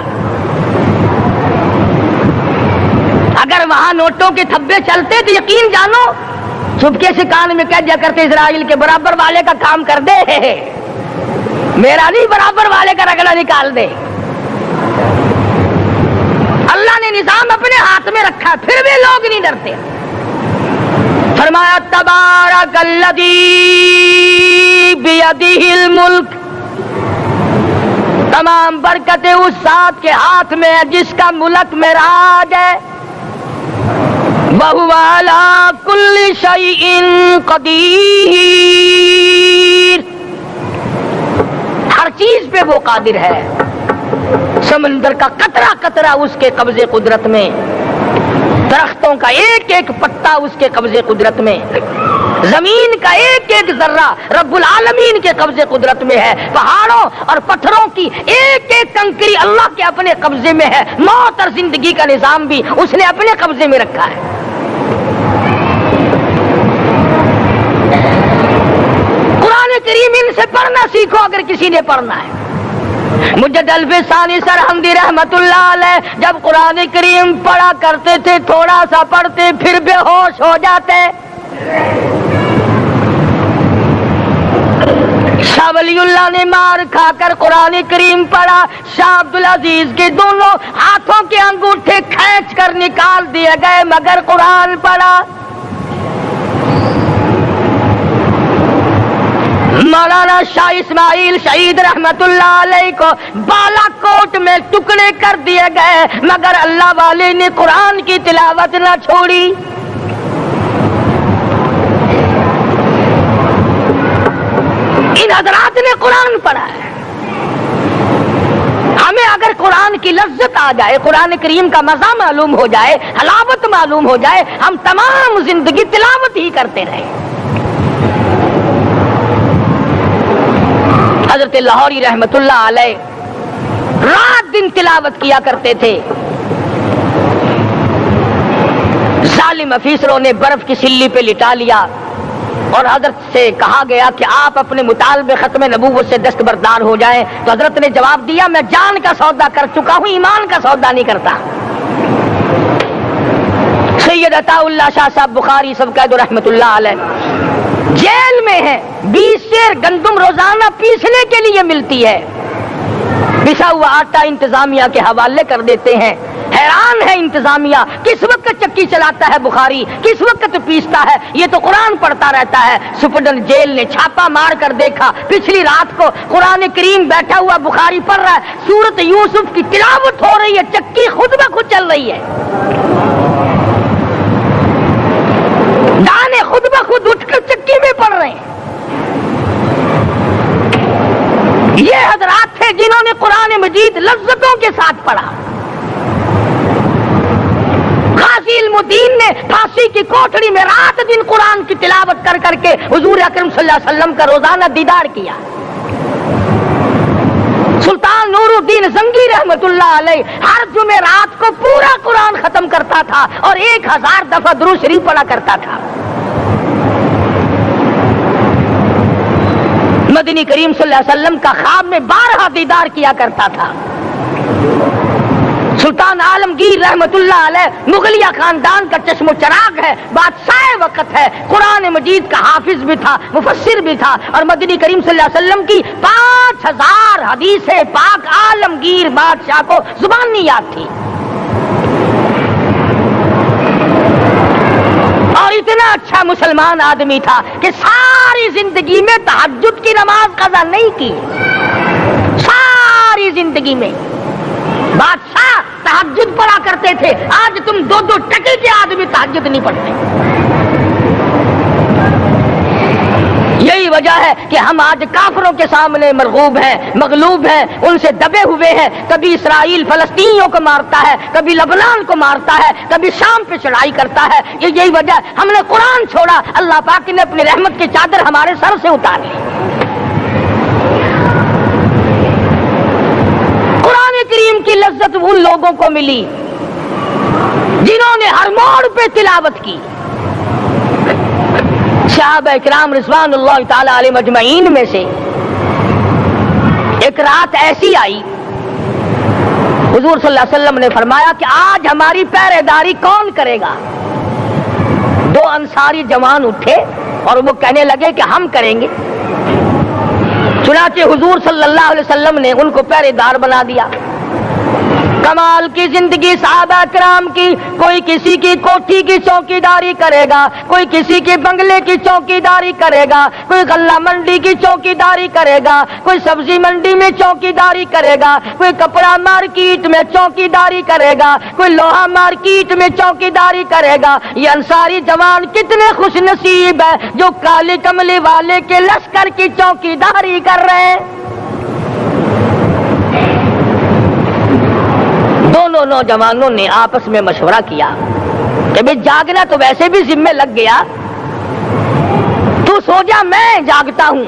اگر وہاں نوٹوں کے تھبے چلتے تو یقین جانو چپکے سے کان میں کہہ دیا کرتے اسرائیل کے برابر والے کا کام کر دے، میرا نہیں برابر والے کا رگڑا نکال دے۔ اللہ نے نظام اپنے ہاتھ میں رکھا، پھر بھی لوگ نہیں ڈرتے، فرمایا تبارک الذی بیدہ الملک، تمام برکتیں اس ذات کے ہاتھ میں ہے جس کا ملک میں راج ہے، وَهُوَ عَلَى كُلِّ شَيْءٍ قَدِيرٌ، ہر چیز پہ وہ قادر ہے، سمندر کا قطرہ قطرہ اس کے قبضے قدرت میں، درختوں کا ایک ایک پتا اس کے قبضے قدرت میں، زمین کا ایک ایک ذرہ رب العالمین کے قبضے قدرت میں ہے، پہاڑوں اور پتھروں کی ایک ایک کنکری اللہ کے اپنے قبضے میں ہے، موت اور زندگی کا نظام بھی اس نے اپنے قبضے میں رکھا ہے۔ قرآن کریم ان سے پڑھنا سیکھو اگر کسی نے پڑھنا ہے۔ مجد الف ثانی سرہندی رحمت اللہ علیہ جب قرآن کریم پڑھا کرتے تھے تھوڑا سا پڑھتے پھر بے ہوش ہو جاتے۔ شاہ ولی اللہ نے مار کھا کر قرآن کریم پڑھا، شاہ عبدالعزیز کے دونوں ہاتھوں کے انگوٹھے کھینچ کر نکال دیے گئے مگر قرآن پڑھا۔ مولانا شاہ اسماعیل شہید رحمت اللہ علیہ کو بالا کوٹ میں ٹکڑے کر دیے گئے مگر اللہ والے نے قرآن کی تلاوت نہ چھوڑی۔ ان حضرات نے قرآن پڑھا ہے۔ ہمیں اگر قرآن کی لذت آ جائے، قرآن کریم کا مزہ معلوم ہو جائے، حلاوت معلوم ہو جائے، ہم تمام زندگی تلاوت ہی کرتے رہیں۔ حضرت لاہوری رحمت اللہ علیہ رات دن تلاوت کیا کرتے تھے۔ ظالم افیسروں نے برف کی سلی پہ لٹا لیا اور حضرت سے کہا گیا کہ آپ اپنے مطالبے ختم نبوت سے دستبردار ہو جائیں، تو حضرت نے جواب دیا میں جان کا سودا کر چکا ہوں، ایمان کا سودا نہیں کرتا۔ سید عطا اللہ شاہ صاحب بخاری سب قید رحمت اللہ علیہ جیل میں ہے، 20 سیر گندم روزانہ پیسنے کے لیے ملتی ہے، پسا ہوا آٹا انتظامیہ کے حوالے کر دیتے ہیں۔ حیران ہے انتظامیہ، کس وقت چکی چلاتا ہے بخاری، کس وقت پیستا ہے، یہ تو قرآن پڑھتا رہتا ہے۔ سپرڈن جیل نے چھاپا مار کر دیکھا، پچھلی رات کو قرآن کریم بیٹھا ہوا بخاری پڑھ رہا ہے، سورت یوسف کی تلاوت ہو رہی ہے، چکی خود بخود چل رہی ہے، دانے خود بخود اٹھ کر چکی میں پڑھ رہے ہیں۔ یہ حضرات تھے جنہوں نے قرآن مجید لذتوں کے ساتھ پڑھا۔ غازی علم الدین نے پھانسی کی کوٹڑی میں رات دن قرآن کی تلاوت کر کر کے حضور اکرم صلی اللہ علیہ وسلم کا روزانہ دیدار کیا۔ سلطان نور الدین زنگی رحمت اللہ علیہ ہر جمعہ رات کو پورا قرآن ختم کرتا تھا اور 1000 دفعہ درود شریف پڑھا کرتا تھا۔ مدنی کریم صلی اللہ علیہ وسلم کا خواب میں 12 دیدار کیا کرتا تھا۔ سلطان عالمگیر رحمت اللہ علیہ مغلیہ خاندان کا چشم و چراغ ہے، بادشاہ وقت ہے، قرآن مجید کا حافظ بھی تھا، مفسر بھی تھا، اور مدنی کریم صلی اللہ علیہ وسلم کی 5000 حدیث پاک عالمگیر بادشاہ کو زبانی یاد تھی۔ اور اتنا اچھا مسلمان آدمی تھا کہ ساری زندگی میں تہجد کی نماز قضا نہیں کی، ساری زندگی میں۔ بادشاہ تہجد پڑھا کرتے تھے، آج تم 2 ٹکے کے آدمی تہجد نہیں پڑھتے۔ یہی وجہ ہے کہ ہم آج کافروں کے سامنے مرغوب ہیں، مغلوب ہیں، ان سے دبے ہوئے ہیں۔ کبھی اسرائیل فلسطینیوں کو مارتا ہے، کبھی لبنان کو مارتا ہے، کبھی شام پہ چڑھائی کرتا ہے۔ یہی وجہ ہے ہم نے قرآن چھوڑا، اللہ پاک نے اپنی رحمت کی چادر ہمارے سر سے اتار لی۔ قرآن کریم کی لذت ان لوگوں کو ملی جنہوں نے ہر موڑ پہ تلاوت کی۔ صحابہ کرام رضوان اللہ تعالی علیہ مجمعین میں سے ایک رات ایسی آئی، حضور صلی اللہ علیہ وسلم نے فرمایا کہ آج ہماری پہرے داری کون کرے گا؟ 2 انصاری جوان اٹھے اور وہ کہنے لگے کہ ہم کریں گے۔ چنانچہ حضور صلی اللہ علیہ وسلم نے ان کو پہرے دار بنا دیا۔ کمال کی زندگی صحابہ کرام کی، کوئی کسی کی کوٹھی کی چوکیداری کرے گا، کوئی کسی کے بنگلے کی چوکیداری کرے گا، کوئی غلہ منڈی کی چوکیداری کرے گا، کوئی سبزی منڈی میں چوکیداری کرے گا، کوئی کپڑا مارکیٹ میں چوکیداری کرے گا، کوئی لوہا مارکیٹ میں چوکیداری کرے گا۔ یہ انصاری جوان کتنے خوش نصیب ہے جو کالی کملی والے کے لشکر کی چوکیداری کر رہے ہیں۔ دونوں نوجوانوں نے آپس میں مشورہ کیا کہ بھئی جاگنا تو ویسے بھی ذمہ لگ گیا، تو سو جا، میں جاگتا ہوں۔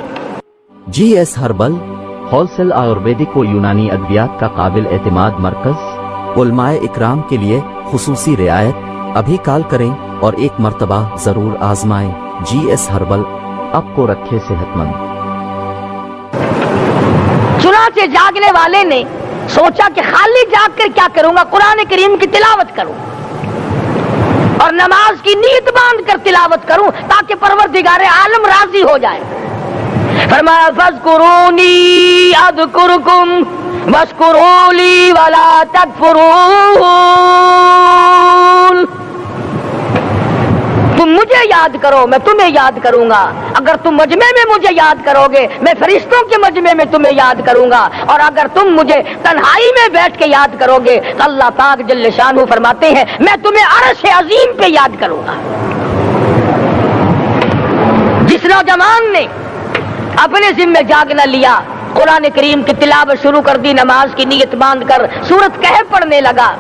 G S Herbal wholesale Ayurvedic و یونانی ادویات کا قابل اعتماد مرکز، علماء اکرام کے لیے خصوصی رعایت۔ ابھی کال کریں اور ایک مرتبہ ضرور آزمائیں۔ جی ایس ہربل آپ کو رکھے صحت مند۔ چنانچہ جاگنے والے نے سوچا کہ خالی جاگ کر کیا کروں گا، قرآن کریم کی تلاوت کروں اور نماز کی نیت باندھ کر تلاوت کروں تاکہ پروردگار عالم راضی ہو جائے۔ فرمایا فاذکرونی اذکرکم واشکروا لی ولا تکفرون، تم مجھے یاد کرو میں تمہیں یاد کروں گا، اگر تم مجمع میں مجھے یاد کرو گے میں فرشتوں کے مجمع میں تمہیں یاد کروں گا، اور اگر تم مجھے تنہائی میں بیٹھ کے یاد کرو گے تو اللہ پاک جل شانہ فرماتے ہیں میں تمہیں عرش عظیم پہ یاد کروں گا۔ جس نوجوان نے اپنے ذمہ جاگنا لیا، قرآن کریم کی تلاوت شروع کر دی، نماز کی نیت باندھ کر سورۃ کہف پڑھنے لگا،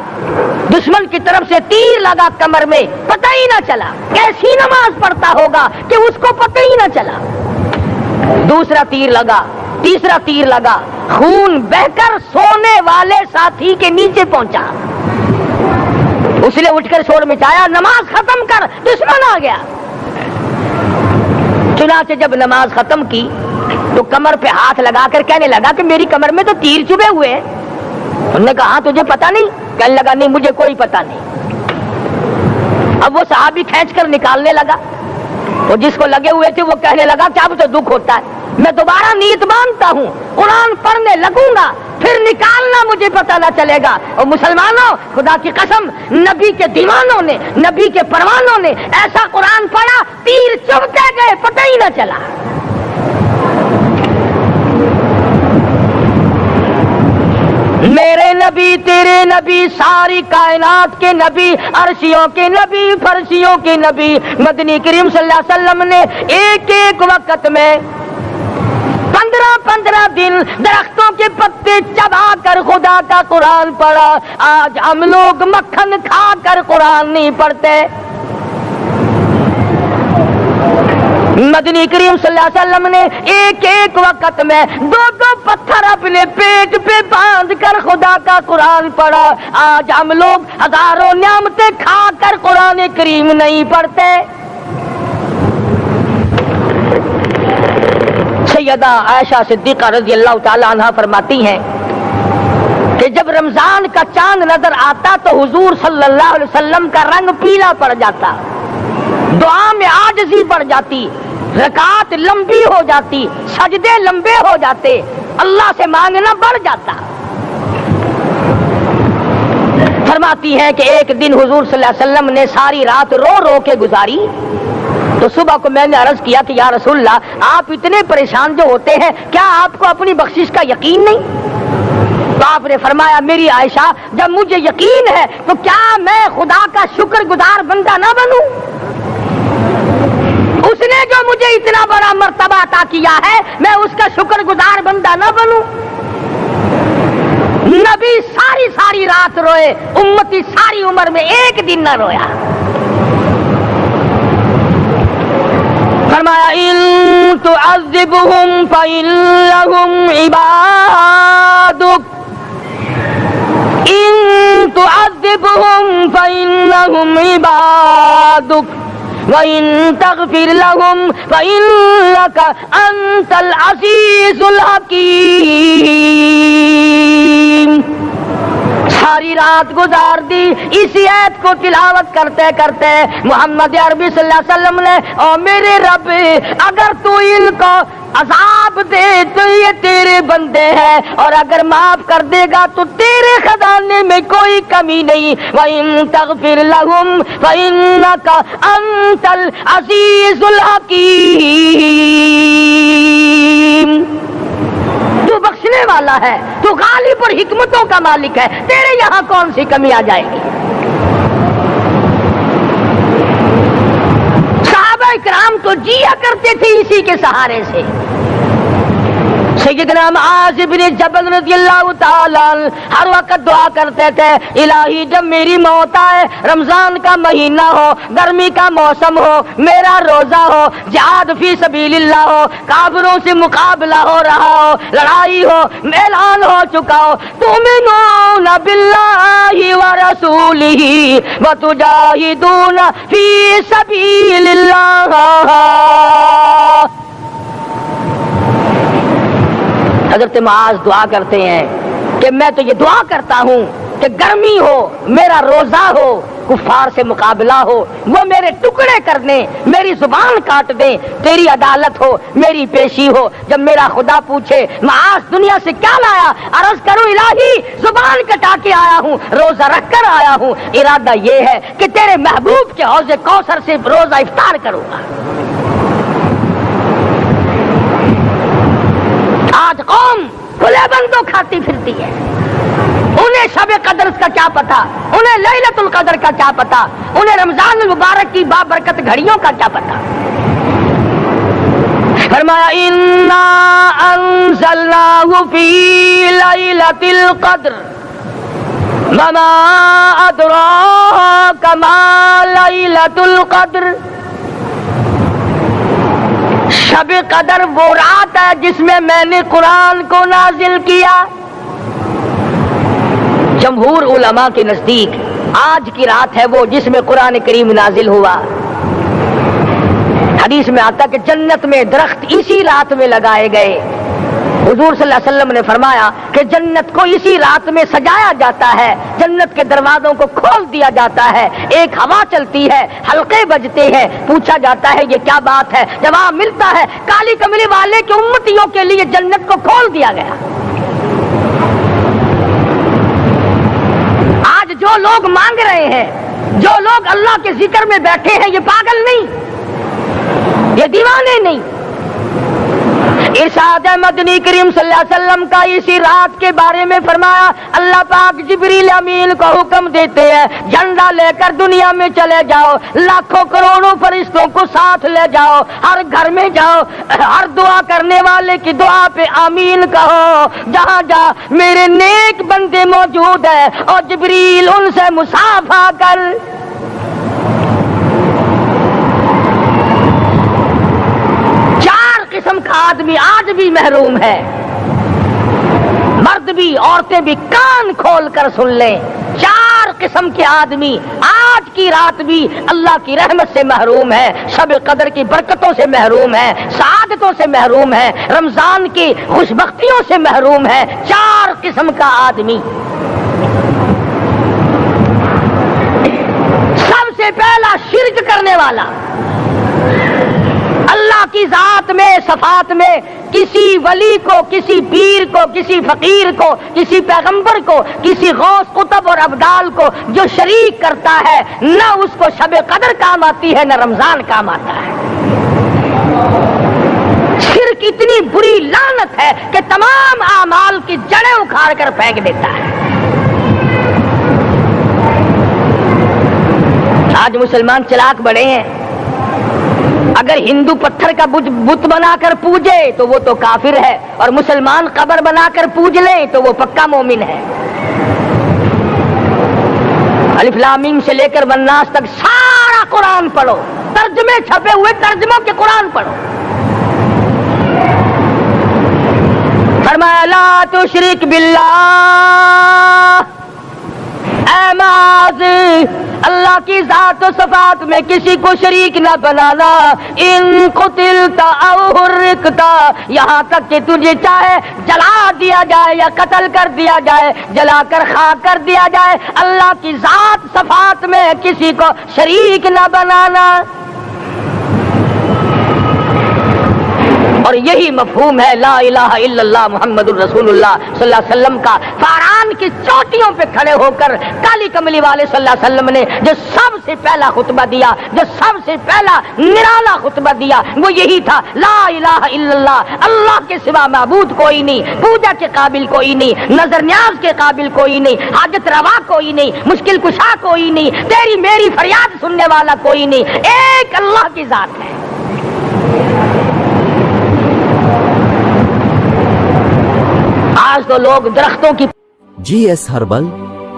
دشمن کی طرف سے تیر لگا کمر میں، پتہ ہی نہ چلا کیسی نماز پڑھتا ہوگا کہ اس کو پتہ ہی نہ چلا۔ دوسرا تیر لگا، تیسرا تیر لگا، خون بہ کر سونے والے ساتھی کے نیچے پہنچا۔ اس نے اٹھ کر شور مچایا نماز ختم کر، دشمن آ گیا۔ چنانچہ جب نماز ختم کی تو کمر پہ ہاتھ لگا کر کہنے لگا کہ میری کمر میں تو تیر چبھے ہوئے ہیں۔ انہوں نے کہا تجھے پتا نہیں؟ کہنے لگا نہیں مجھے کوئی پتا نہیں۔ اب وہ صحابی کھینچ کر نکالنے لگا، وہ جس کو لگے ہوئے تھے وہ کہنے لگا کہ اب تو دکھ ہوتا ہے، میں دوبارہ نیت باندھتا ہوں، قرآن پڑھنے لگوں گا، پھر نکالنا مجھے پتہ نہ چلے گا۔ اور مسلمانوں خدا کی قسم نبی کے دیوانوں نے، نبی کے پروانوں نے ایسا قرآن پڑھا تیر چبھتے گئے پتہ ہی نہ چلا۔ میرے نبی تیرے نبی ساری کائنات کے نبی، عرشیوں کے نبی، فرشیوں کے نبی مدنی کریم صلی اللہ علیہ وسلم نے ایک ایک وقت میں 15 دن درختوں کے پتے چبا کر خدا کا قرآن پڑھا۔ آج ہم لوگ مکھن کھا کر قرآن نہیں پڑھتے۔ مدنی کریم صلی اللہ علیہ وسلم نے ایک ایک وقت میں 2 پتھر اپنے پیٹ پہ باندھ کر خدا کا قرآن پڑھا۔ آج ہم لوگ ہزاروں نعمتیں کھا کر قرآن کریم نہیں پڑھتے۔ سیدہ عائشہ صدیقہ رضی اللہ تعالی عنہا فرماتی ہیں کہ جب رمضان کا چاند نظر آتا تو حضور صلی اللہ علیہ وسلم کا رنگ پیلا پڑ جاتا، دعا میں عاجزی بڑھ جاتی، رکعت لمبی ہو جاتی، سجدے لمبے ہو جاتے، اللہ سے مانگنا بڑھ جاتا۔ فرماتی ہے کہ ایک دن حضور صلی اللہ علیہ وسلم نے ساری رات رو رو کے گزاری، تو صبح کو میں نے عرض کیا کہ یا رسول اللہ آپ اتنے پریشان جو ہوتے ہیں کیا آپ کو اپنی بخشش کا یقین نہیں؟ تو آپ نے فرمایا میری عائشہ جب مجھے یقین ہے تو کیا میں خدا کا شکر گزار بندہ نہ بنوں؟ اس نے جو مجھے اتنا بڑا مرتبہ عطا کیا ہے میں اس کا شکر گزار بندہ نہ بنوں؟ نبی ساری رات روئے، امتی ساری عمر میں ایک دن نہ رویا۔ فرمایا ان تعذبهم فإنهم عبادك، ان تعذبهم فإنهم عبادك وَإِن تَغْفِرْ لَهُمْ فَإِنَّكَ أَنْتَ الْعَزِيزُ الْحَكِيمُ۔ ساری رات گزار دی اسی آیت کو تلاوت کرتے کرتے محمد عربی صلی اللہ علیہ وسلم نے او میرے رب اگر تو ان کو عذاب دے تو یہ تیرے بندے ہیں، اور اگر معاف کر دے گا تو تیرے خزانے میں کوئی کمی نہیں۔ وَإِن تَغْفِرْ لَهُمْ فَإِنَّكَ أَنْتَ الْعَزِيزُ الْحَكِيمُ۔ تو بخشنے والا ہے، تو غالب اور حکمتوں کا مالک ہے، تیرے یہاں کون سی کمی آ جائے گی؟ صحابہ کرام تو جیا کرتے تھے اسی کے سہارے سے۔ سیدنا معاذ بن جبل رضی اللہ تعالیٰ ہر وقت دعا کرتے تھے، الہی جب میری موت آئے، رمضان کا مہینہ ہو، گرمی کا موسم ہو، میرا روزہ ہو، جہاد فی سبیل اللہ ہو، کافروں سے مقابلہ ہو رہا ہو، لڑائی ہو، اعلان ہو چکا ہو، تؤمنون باللہ ورسولہ وتجاہدون فی سبیل اللہ۔ حضرت معاذ دعا کرتے ہیں کہ میں تو یہ دعا کرتا ہوں کہ گرمی ہو، میرا روزہ ہو، کفار سے مقابلہ ہو، وہ میرے ٹکڑے کر دیں، میری زبان کاٹ دیں، تیری عدالت ہو، میری پیشی ہو۔ جب میرا خدا پوچھے معاذ دنیا سے کیا لایا، عرض کروں الہی زبان کٹا کے آیا ہوں، روزہ رکھ کر آیا ہوں، ارادہ یہ ہے کہ تیرے محبوب کے حوض کوثر سے روزہ افطار کروں گا۔ آج قوم کھلے بندوں کھاتی پھرتی ہے، انہیں شب قدر کا کیا پتا، انہیں لیلۃ القدر کا کیا پتا، انہیں رمضان المبارک کی بابرکت گھڑیوں کا کیا پتا۔ فرمایا انا انزلناہ فی لیلۃ القدر وما ادراک ما لیلۃ القدر۔ شب قدر وہ رات ہے جس میں میں نے قرآن کو نازل کیا۔ جمہور علماء کے نزدیک آج کی رات ہے وہ جس میں قرآن کریم نازل ہوا۔ حدیث میں آتا کہ جنت میں درخت اسی رات میں لگائے گئے۔ حضور صلی اللہ علیہ وسلم نے فرمایا کہ جنت کو اسی رات میں سجایا جاتا ہے، جنت کے دروازوں کو کھول دیا جاتا ہے، ایک ہوا چلتی ہے، حلقے بجتے ہیں، پوچھا جاتا ہے یہ کیا بات ہے، جواب ملتا ہے کالی کملی والے کے امتیوں کے لیے جنت کو کھول دیا گیا۔ آج جو لوگ مانگ رہے ہیں، جو لوگ اللہ کے ذکر میں بیٹھے ہیں، یہ پاگل نہیں، یہ دیوانے نہیں۔ ارشاد مدنی کریم صلی اللہ علیہ وسلم کا اسی رات کے بارے میں فرمایا، اللہ پاک جبریل امین کو حکم دیتے ہیں جھنڈا لے کر دنیا میں چلے جاؤ، لاکھوں کروڑوں فرشتوں کو ساتھ لے جاؤ، ہر گھر میں جاؤ، ہر دعا کرنے والے کی دعا پہ آمین کہو، جہاں جا میرے نیک بندے موجود ہیں، اور جبریل ان سے مصافحہ کر۔ قسم کا آدمی آج بھی محروم ہے، مرد بھی عورتیں بھی کان کھول کر سن لیں، 4 قسم کے آدمی آج کی رات بھی اللہ کی رحمت سے محروم ہے، شب قدر کی برکتوں سے محروم ہے، سعادتوں سے محروم ہے، رمضان کی خوش بختیوں سے محروم ہے۔ 4 قسم کا آدمی۔ سب سے پہلا شرک کرنے والا، اللہ کی ذات میں صفات میں کسی ولی کو، کسی پیر کو، کسی فقیر کو، کسی پیغمبر کو، کسی غوث قطب اور ابدال کو جو شریک کرتا ہے، نہ اس کو شب قدر کام آتی ہے، نہ رمضان کام آتا ہے۔ شرک اتنی بری لعنت ہے کہ تمام اعمال کی جڑیں اکھاڑ کر پھینک دیتا ہے۔ آج مسلمان چلاک بڑے ہیں، اگر ہندو پتھر کا بت بنا کر پوجے تو وہ تو کافر ہے، اور مسلمان قبر بنا کر پوج لیں تو وہ پکا مومن ہے۔ الف لام میم سے لے کر والناس تک سارا قرآن پڑھو، ترجمے چھپے ہوئے ترجموں کے قرآن پڑھو۔ فرمایا لا تشرک باللہ، اے معاذ اللہ کی ذات و صفات میں کسی کو شریک نہ بنانا۔ ان قتلتا او حرقتا، یہاں تک کہ تجھے چاہے جلا دیا جائے یا قتل کر دیا جائے، جلا کر خاک کر دیا جائے، اللہ کی ذات صفات میں کسی کو شریک نہ بنانا۔ اور یہی مفہوم ہے لا الہ الا اللہ محمد الرسول اللہ صلی اللہ علیہ وسلم کا۔ فاران کی چوٹیوں پہ کھڑے ہو کر کالی کملی والے صلی اللہ علیہ وسلم نے جو سب سے پہلا خطبہ دیا، جو سب سے پہلا نرالا خطبہ دیا، وہ یہی تھا لا الہ الا اللہ، اللہ کے سوا معبود کوئی نہیں، پوجا کے قابل کوئی نہیں، نظر نیاز کے قابل کوئی نہیں، حاجت روا کوئی نہیں، مشکل کشا کوئی نہیں، تیری میری فریاد سننے والا کوئی نہیں، ایک اللہ کی ذات ہے۔ آج تو لوگ درختوں کی G S Herbal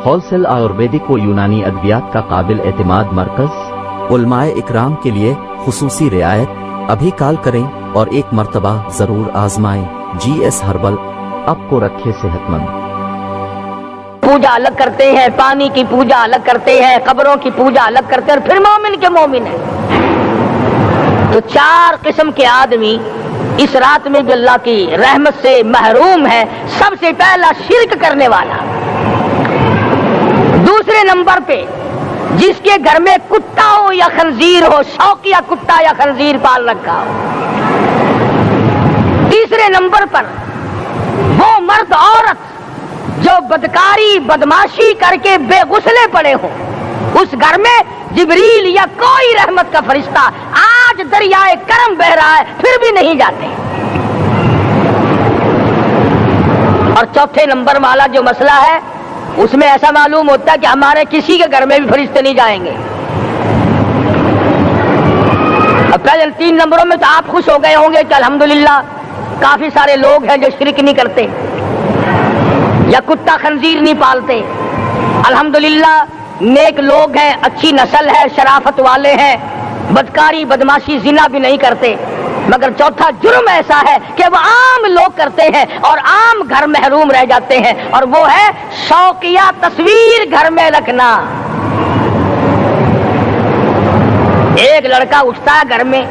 wholesale Ayurvedic و یونانی ادویات کا قابل اعتماد مرکز، علماء اکرام کے لیے خصوصی رعایت۔ ابھی کال کریں اور ایک مرتبہ ضرور آزمائیں۔ جی ایس ہربل آپ کو رکھے صحت مند۔ پوجا الگ کرتے ہیں، پانی کی پوجا الگ کرتے ہیں، قبروں کی پوجا الگ کرتے ہیں، اور پھر مومن کے مومن ہیں۔ تو چار قسم کے آدمی اس رات میں جو اللہ کی رحمت سے محروم ہے۔ سب سے پہلا شرک کرنے والا، دوسرے نمبر پہ جس کے گھر میں کتا ہو یا خنزیر ہو، شوقیہ کتا یا خنزیر پال رکھا ہو، تیسرے نمبر پر وہ مرد عورت جو بدکاری بدماشی کر کے بے غسلے پڑے ہوں، اس گھر میں جبریل یا کوئی رحمت کا فرشتہ آج دریائے کرم بہ رہا ہے پھر بھی نہیں جاتے۔ اور چوتھے نمبر والا جو مسئلہ ہے، اس میں ایسا معلوم ہوتا ہے کہ ہمارے کسی کے گھر میں بھی فرشتے نہیں جائیں گے۔ اب پہلے 3 نمبروں میں تو آپ خوش ہو گئے ہوں گے کہ الحمدللہ کافی سارے لوگ ہیں جو شرک نہیں کرتے یا کتا خنزیر نہیں پالتے، الحمدللہ نیک لوگ ہیں، اچھی نسل ہے، شرافت والے ہیں، بدکاری بدماشی زنا بھی نہیں کرتے۔ مگر چوتھا جرم ایسا ہے کہ وہ عام لوگ کرتے ہیں اور عام گھر محروم رہ جاتے ہیں، اور وہ ہے شوقیہ تصویر گھر میں رکھنا۔ ایک لڑکا اٹھتا ہے گھر میں،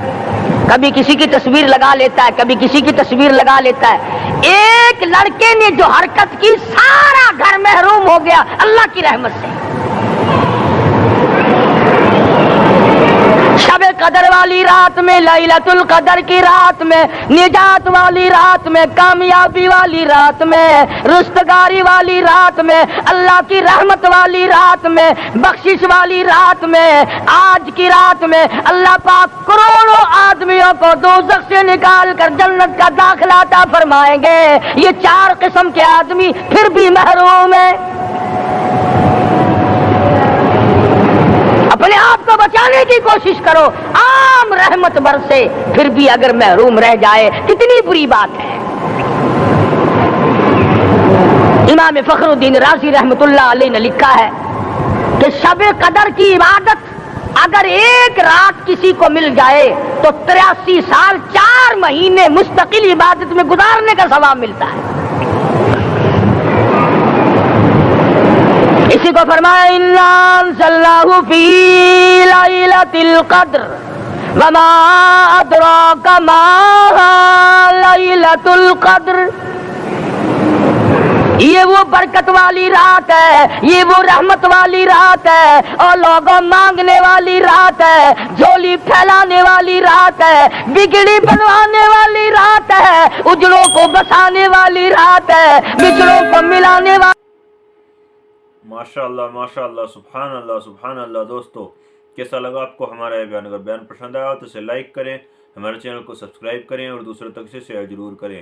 کبھی کسی کی تصویر لگا لیتا ہے، کبھی کسی کی تصویر لگا لیتا ہے۔ ایک لڑکے نے جو حرکت کی سارا گھر محروم ہو گیا اللہ کی رحمت سے۔ شب قدر والی رات میں، لیلۃ القدر کی رات میں، نجات والی رات میں، کامیابی والی رات میں، رستگاری والی رات میں، اللہ کی رحمت والی رات میں، بخشش والی رات میں، آج کی رات میں اللہ پاک کروڑوں آدمیوں کو دوزخ سے نکال کر جنت کا داخلہ عطا فرمائیں گے۔ یہ 4 قسم کے آدمی پھر بھی محروم ہیں۔ اپنے آپ کو بچانے کی کوشش کرو، عام رحمت برسے پھر بھی اگر محروم رہ جائے کتنی بری بات ہے۔ امام فخر الدین رازی رحمت اللہ علیہ نے لکھا ہے کہ شب قدر کی عبادت اگر ایک رات کسی کو مل جائے تو 83 سال 4 مہینے مستقل عبادت میں گزارنے کا ثواب ملتا ہے۔ اسی کو فرمایا اِنَّا أَنزَلْنَاهُ فِي لَيْلَةِ الْقَدْرِ وَمَا أَدْرَاكَ مَا لَيْلَةُ الْقَدْرِ۔ یہ وہ برکت والی رات ہے، یہ وہ رحمت والی رات ہے، اور لوگوں مانگنے والی رات ہے، جھولی پھیلانے والی رات ہے، بگڑی بنوانے والی رات ہے، اجڑوں کو بسانے والی رات ہے، بچڑوں کو ملانے والی۔ ماشاء اللہ سبحان اللہ۔ دوستو کیسا لگا آپ کو ہمارا یہ بیان؟ اگر بیان پسند آیا تو اسے لائک کریں، ہمارے چینل کو سبسکرائب کریں اور دوسروں تک سے شیئر ضرور کریں۔